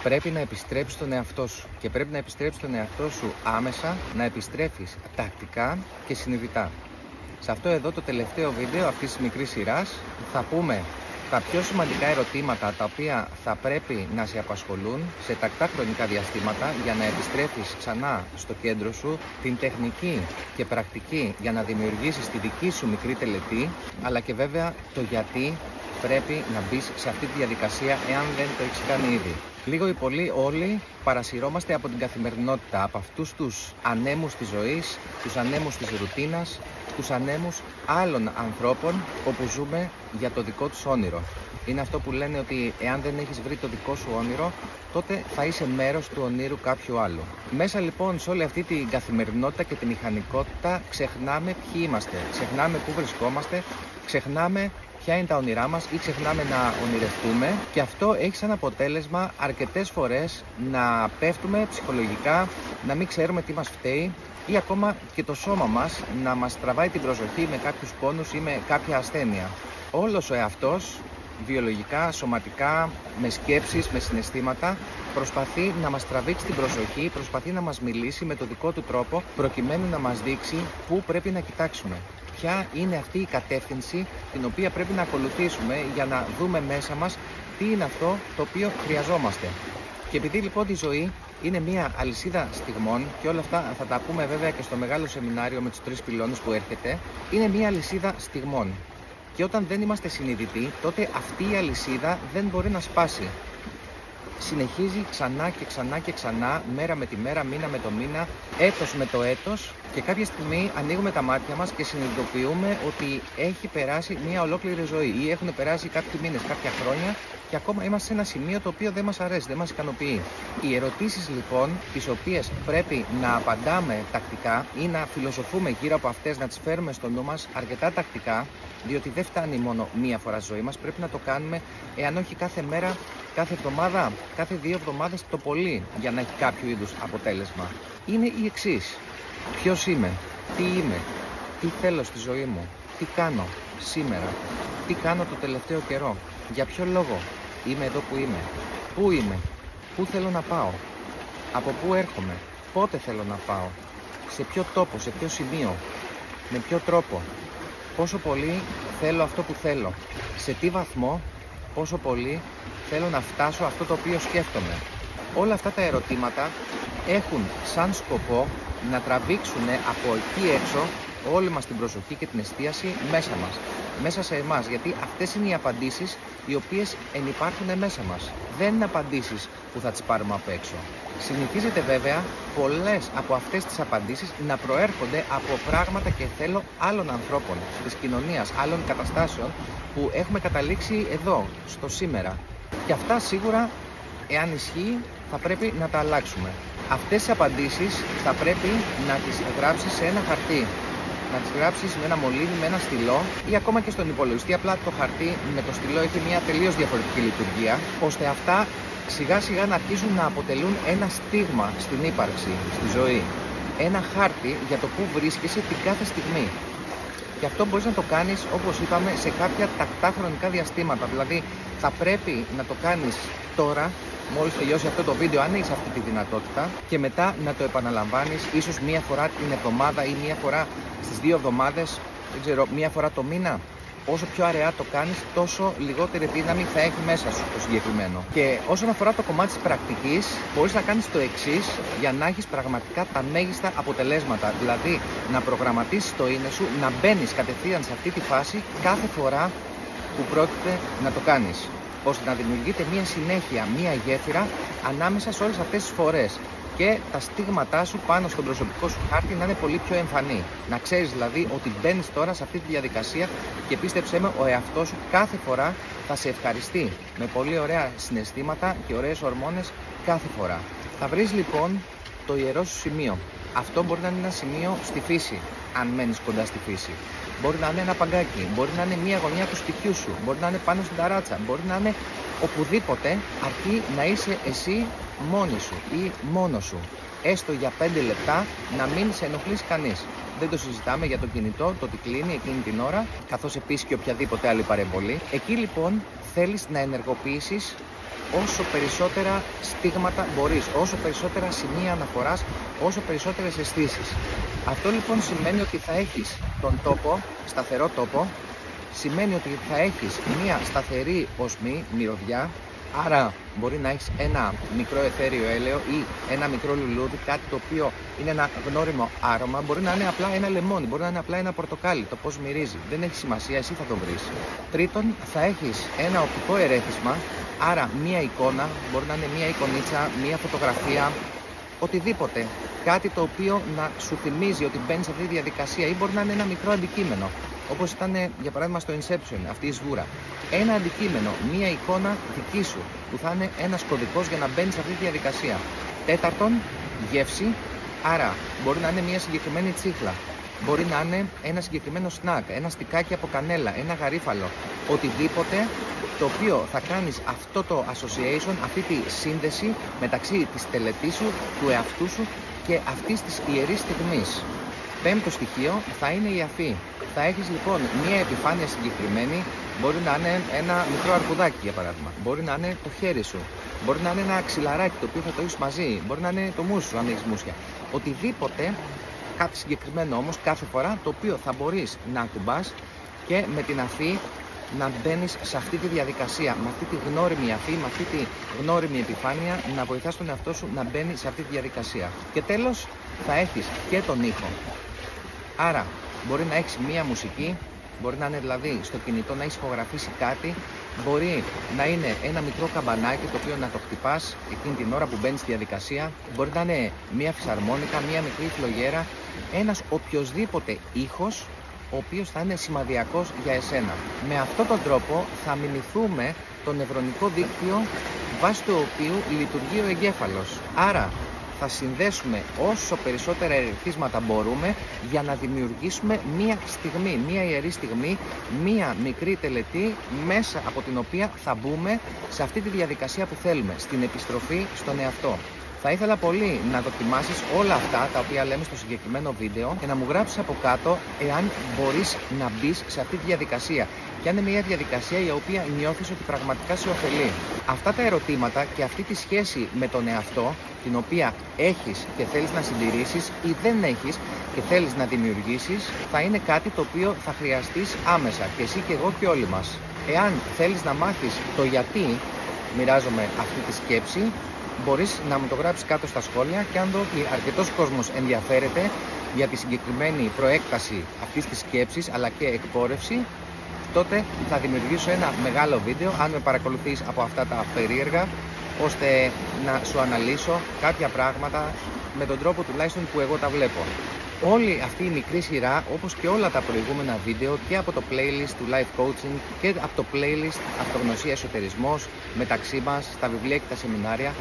πρέπει να επιστρέψεις στον εαυτό σου. Και πρέπει να επιστρέψεις στον εαυτό σου άμεσα, να επιστρέφεις τακτικά και συνειδητά. Σε αυτό εδώ το τελευταίο βίντεο αυτής της μικρής σειράς θα πούμε τα πιο σημαντικά ερωτήματα τα οποία θα πρέπει να σε απασχολούν σε τακτά χρονικά διαστήματα για να επιστρέφεις ξανά στο κέντρο σου, την τεχνική και πρακτική για να δημιουργήσεις τη δική σου μικρή τελετή, αλλά και βέβαια το γιατί πρέπει να μπεις σε αυτή τη διαδικασία εάν δεν το έχεις κάνει ήδη. Λίγο ή πολύ όλοι παρασυρώμαστε από την καθημερινότητα, από αυτούς τους ανέμους της ζωής, τους ανέμους της ρουτίνας, τους ανέμους άλλων ανθρώπων όπου ζούμε για το δικό τους όνειρο. Είναι αυτό που λένε ότι εάν δεν έχεις βρει το δικό σου όνειρο, τότε θα είσαι μέρος του ονείρου κάποιου άλλου. Μέσα λοιπόν σε όλη αυτή την καθημερινότητα και τη μηχανικότητα ξεχνάμε ποιοι είμαστε, ξεχνάμε πού βρισκόμαστε, ξεχνάμε ποια είναι τα όνειρά μας ή ξεχνάμε να ονειρευτούμε, και αυτό έχει σαν αποτέλεσμα αρκετές φορές να πέφτουμε ψυχολογικά, να μην ξέρουμε τι μας φταίει ή ακόμα και το σώμα μας να μας τραβάει την προσοχή με κάποιους πόνους ή με κάποια ασθένεια. Όλος ο εαυτός, βιολογικά, σωματικά, με σκέψεις, με συναισθήματα, προσπαθεί να μας τραβήξει την προσοχή, προσπαθεί να μας μιλήσει με το δικό του τρόπο, προκειμένου να μας δείξει πού πρέπει να κοιτάξουμε. Ποια είναι αυτή η κατεύθυνση την οποία πρέπει να ακολουθήσουμε για να δούμε μέσα μας τι είναι αυτό το οποίο χρειαζόμαστε. Και επειδή λοιπόν η ζωή είναι μια αλυσίδα στιγμών, και όλα αυτά θα τα πούμε βέβαια και στο μεγάλο σεμινάριο με τους 3 πυλώνες που έρχεται, είναι μια αλυσίδα στιγμών. Και όταν δεν είμαστε συνειδητοί, τότε αυτή η αλυσίδα δεν μπορεί να σπάσει. Συνεχίζει ξανά και ξανά και ξανά, μέρα με τη μέρα, μήνα με το μήνα, έτος με το έτος, και κάποια στιγμή ανοίγουμε τα μάτια μας και συνειδητοποιούμε ότι έχει περάσει μια ολόκληρη ζωή ή έχουν περάσει κάποιοι μήνες, κάποια χρόνια, και ακόμα είμαστε σε ένα σημείο το οποίο δεν μας αρέσει, δεν μας ικανοποιεί. Οι ερωτήσεις λοιπόν, τις οποίες πρέπει να απαντάμε τακτικά ή να φιλοσοφούμε γύρω από αυτές, να τις φέρουμε στο νου μας αρκετά τακτικά, διότι δεν φτάνει μόνο μία φορά στη ζωή μας, πρέπει να το κάνουμε, εάν όχι κάθε μέρα, κάθε εβδομάδα, κάθε 2 εβδομάδες το πολύ, για να έχει κάποιο είδους αποτέλεσμα. Είναι η εξής: ποιος είμαι, τι θέλω στη ζωή μου, τι κάνω σήμερα, τι κάνω το τελευταίο καιρό, για ποιο λόγο είμαι εδώ που είμαι, πού θέλω να πάω, από πού έρχομαι, πότε θέλω να πάω, σε ποιο τόπο, σε ποιο σημείο, με ποιο τρόπο, πόσο πολύ θέλω αυτό που θέλω, σε τι βαθμό, πόσο πολύ θέλω να φτάσω αυτό το οποίο σκέφτομαι. Όλα αυτά τα ερωτήματα έχουν σαν σκοπό να τραβήξουν από εκεί έξω όλη μας την προσοχή και την εστίαση μέσα σε εμάς, γιατί αυτές είναι οι απαντήσεις οι οποίες ενυπάρχουν μέσα μας. Δεν είναι απαντήσεις που θα τις πάρουμε απ' έξω. Συνηθίζεται βέβαια πολλές από αυτές τις απαντήσεις να προέρχονται από πράγματα και θέλω άλλων ανθρώπων, της κοινωνίας, άλλων καταστάσεων που έχουμε καταλήξει εδώ, στο σήμερα. Και αυτά σίγουρα, εάν ισχύει, θα πρέπει να τα αλλάξουμε. Αυτές τις απαντήσεις θα πρέπει να τις γράψεις σε ένα χαρτί. Να τις γράψεις με ένα μολύβι, με ένα στυλό ή ακόμα και στον υπολογιστή. Απλά το χαρτί με το στυλό έχει μια τελείως διαφορετική λειτουργία, ώστε αυτά σιγά σιγά να αρχίσουν να αποτελούν ένα στίγμα στην ύπαρξη, στη ζωή. Ένα χάρτη για το που βρίσκεσαι την κάθε στιγμή. Και αυτό μπορείς να το κάνεις, όπως είπαμε, σε κάποια τακτά χρονικά διαστήματα. Δηλαδή θα πρέπει να το κάνεις τώρα, μόλις τελειώσει αυτό το βίντεο, αν έχεις αυτή τη δυνατότητα, και μετά να το επαναλαμβάνεις ίσως μία φορά την εβδομάδα ή μία φορά στις 2 εβδομάδες, δεν ξέρω, μία φορά το μήνα. Όσο πιο αραιά το κάνεις, τόσο λιγότερη δύναμη θα έχει μέσα σου το συγκεκριμένο. Και όσον αφορά το κομμάτι της πρακτικής, μπορείς να κάνεις το εξής για να έχεις πραγματικά τα μέγιστα αποτελέσματα. Δηλαδή, να προγραμματίσεις το είναι σου, να μπαίνεις κατευθείαν σε αυτή τη φάση κάθε φορά που πρόκειται να το κάνεις, ώστε να δημιουργείται μια συνέχεια, μια γέφυρα ανάμεσα σε όλες αυτές τις φορές, και τα στίγματά σου πάνω στον προσωπικό σου χάρτη να είναι πολύ πιο εμφανή. Να ξέρεις δηλαδή ότι μπαίνεις τώρα σε αυτή τη διαδικασία, και πίστεψέ με, ο εαυτός σου κάθε φορά θα σε ευχαριστεί με πολύ ωραία συναισθήματα και ωραίες ορμόνες κάθε φορά. Θα βρεις λοιπόν το ιερό σου σημείο. Αυτό μπορεί να είναι ένα σημείο στη φύση, αν μένεις κοντά στη φύση. Μπορεί να είναι ένα παγκάκι, μπορεί να είναι μια γωνιά του σπιτιού σου, μπορεί να είναι πάνω στην ταράτσα, μπορεί να είναι οπουδήποτε, αρκεί να είσαι εσύ μόνη σου ή μόνος σου. Έστω για 5 λεπτά να μην σε ενοχλήσει κανείς. Δεν το συζητάμε για το κινητό, το ότι κλείνει εκείνη την ώρα, καθώς επίσης και οποιαδήποτε άλλη παρεμβολή. Εκεί λοιπόν θέλεις να ενεργοποιήσεις όσο περισσότερα στίγματα μπορείς, όσο περισσότερα σημεία αναφοράς, όσο περισσότερες αισθήσεις. Αυτό λοιπόν σημαίνει ότι θα έχεις τον τόπο, σταθερό τόπο, σημαίνει ότι θα έχεις μία σταθερή οσμή, μυρωδιά, άρα μπορεί να έχεις ένα μικρό αιθέριο έλαιο ή ένα μικρό λουλούδι, κάτι το οποίο είναι ένα γνώριμο άρωμα, μπορεί να είναι απλά ένα λεμόνι, μπορεί να είναι απλά ένα πορτοκάλι, το πώς μυρίζει, δεν έχει σημασία, εσύ θα το βρεις. Τρίτον, θα έχεις ένα οπτικό ερέθισμα, άρα μία εικόνα, μπορεί να είναι μία εικονίτσα, μία φωτογραφία, οτιδήποτε, κάτι το οποίο να σου θυμίζει ότι μπαίνεις σε αυτή τη διαδικασία, ή μπορεί να είναι ένα μικρό αντικείμενο, όπως ήταν για παράδειγμα στο Inception, αυτή η σβούρα. Ένα αντικείμενο, μία εικόνα δική σου, που θα είναι ένας κωδικός για να μπαίνεις σε αυτή τη διαδικασία. Τέταρτον, γεύση, άρα μπορεί να είναι μία συγκεκριμένη τσίχλα, μπορεί να είναι ένα συγκεκριμένο σνακ, ένα στικάκι από κανέλα, ένα γαρίφαλο, οτιδήποτε το οποίο θα κάνεις αυτό το association, αυτή τη σύνδεση μεταξύ της τελετής σου, του εαυτού σου και αυτής της ιερής στιγμής. Πέμπτο στοιχείο θα είναι η αφή. Θα έχεις λοιπόν μία επιφάνεια συγκεκριμένη, μπορεί να είναι ένα μικρό αρκουδάκι για παράδειγμα, μπορεί να είναι το χέρι σου, μπορεί να είναι ένα ξυλαράκι το οποίο θα το έχεις μαζί, μπορεί να είναι το μουσ σου αν έχεις μουσια. Οτιδήποτε, κάτι συγκεκριμένο όμως κάθε φορά, το οποίο θα μπορείς να ακουμπάς και με την αφή να μπαίνεις σε αυτή τη διαδικασία, με αυτή τη γνώριμη αφή, με αυτή τη γνώριμη επιφάνεια, να βοηθάς τον εαυτό σου να μπαίνει σε αυτή τη διαδικασία. Και τέλος, θα έχεις και τον ήχο. Άρα, μπορεί να έχεις μία μουσική, μπορεί να είναι δηλαδή στο κινητό να έχεις ηχογραφήσει κάτι, μπορεί να είναι ένα μικρό καμπανάκι το οποίο να το χτυπάς εκείνη την ώρα που μπαίνεις στη διαδικασία, μπορεί να είναι μία φυσαρμόνικα, μία μικρή φλογέρα, ένας οποιοσδήποτε ήχος, ο οποίος θα είναι σημαδιακός για εσένα. Με αυτόν τον τρόπο θα μιμηθούμε το νευρονικό δίκτυο βάσει του οποίου λειτουργεί ο εγκέφαλος. Άρα θα συνδέσουμε όσο περισσότερα ερεθίσματα μπορούμε για να δημιουργήσουμε μία στιγμή, μία ιερή στιγμή, μία μικρή τελετή μέσα από την οποία θα μπούμε σε αυτή τη διαδικασία που θέλουμε, στην επιστροφή στον εαυτό. Θα ήθελα πολύ να δοκιμάσεις όλα αυτά τα οποία λέμε στο συγκεκριμένο βίντεο και να μου γράψεις από κάτω εάν μπορείς να μπεις σε αυτή τη διαδικασία και αν είναι μια διαδικασία η οποία νιώθεις ότι πραγματικά σε ωφελεί. Αυτά τα ερωτήματα και αυτή τη σχέση με τον εαυτό, την οποία έχεις και θέλεις να συντηρήσεις ή δεν έχεις και θέλεις να δημιουργήσεις, θα είναι κάτι το οποίο θα χρειαστείς άμεσα και εσύ και εγώ και όλοι μας. Εάν θέλεις να μάθεις το γιατί μοιράζομαι αυτή τη σκέψη, μπορείς να μου το γράψεις κάτω στα σχόλια και αν δω ότι αρκετός κόσμος ενδιαφέρεται για τη συγκεκριμένη προέκταση αυτής της σκέψης αλλά και εκπόρευση, τότε θα δημιουργήσω ένα μεγάλο βίντεο, αν με παρακολουθείς από αυτά τα περίεργα, ώστε να σου αναλύσω κάποια πράγματα με τον τρόπο τουλάχιστον που εγώ τα βλέπω. Όλη αυτή η μικρή σειρά, όπως και όλα τα προηγούμενα βίντεο και από το playlist του Life Coaching και από το playlist Αυτογνωσία Εσωτερισμός, μεταξύ μας, τα βιβλία και τα σεμινάρια,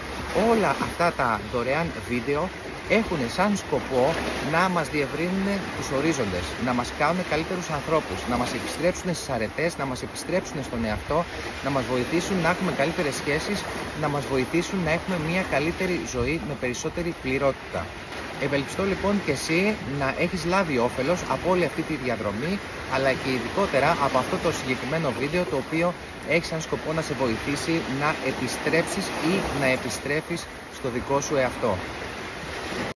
όλα αυτά τα δωρεάν βίντεο έχουν σαν σκοπό να μας διευρύνουν τους ορίζοντες, να μας κάνουν καλύτερους ανθρώπους, να μας επιστρέψουν στις αρετές, να μας επιστρέψουν στον εαυτό, να μας βοηθήσουν να έχουμε καλύτερες σχέσεις, να μας βοηθήσουν να έχουμε μια καλύτερη ζωή με περισσότερη πληρότητα. Ευελπιστώ λοιπόν και εσύ να έχεις λάβει όφελος από όλη αυτή τη διαδρομή, αλλά και ειδικότερα από αυτό το συγκεκριμένο βίντεο, το οποίο έχει σαν σκοπό να σε βοηθήσει να επιστρέψεις ή να επιστρέφεις στο δικό σου εαυτό.